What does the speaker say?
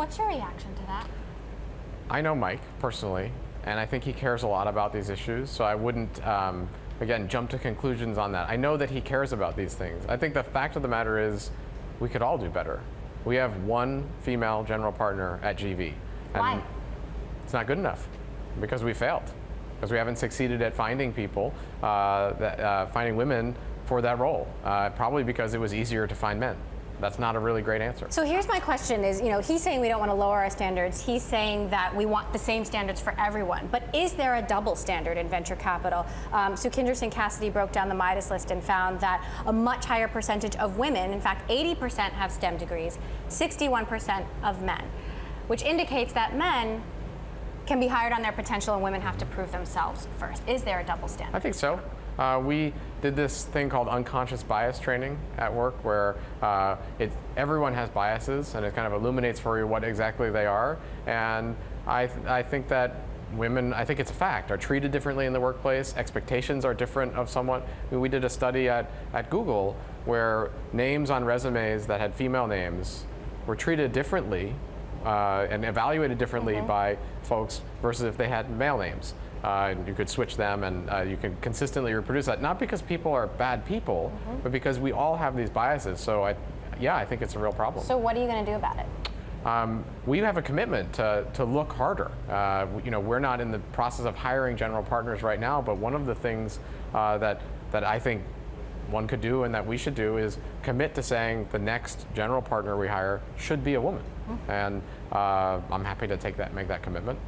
What's your reaction to that? I know Mike personally, and I think he cares a lot about these issues, so I wouldn't, again, jump to conclusions on that. I know that he cares about these things. I think the fact of the matter is we could all do better. We have one female general partner at GV. And why? It's not good enough because we failed. Because we haven't succeeded at finding people, finding women for that role. Probably because it was easier to find men. That's not a really great answer. So here's my question is, he's saying we don't want to lower our standards. He's saying that we want the same standards for everyone. But is there a double standard in venture capital? Sukhinder Singh Cassidy broke down the Midas list and found that a much higher percentage of women, in fact 80% have STEM degrees, 61% of men, which indicates that men can be hired on their potential and women have to prove themselves first. Is there a double standard? I think so. We did this thing called unconscious bias training at work where everyone has biases and it kind of illuminates for you what exactly they are. And I think that women, I think it's a fact, are treated differently in the workplace. Expectations are different of someone. We did a study at Google where names on resumes that had female names were treated differently and evaluated differently by folks versus if they had male names. You could switch them and you can consistently reproduce that, not because people are bad people, but because we all have these biases. So I think it's a real problem. So what are you going to do about it? We have a commitment to look harder. We're not in the process of hiring general partners right now, but one of the things that I think one could do and that we should do is commit to saying the next general partner we hire should be a woman. And I'm happy to make that commitment.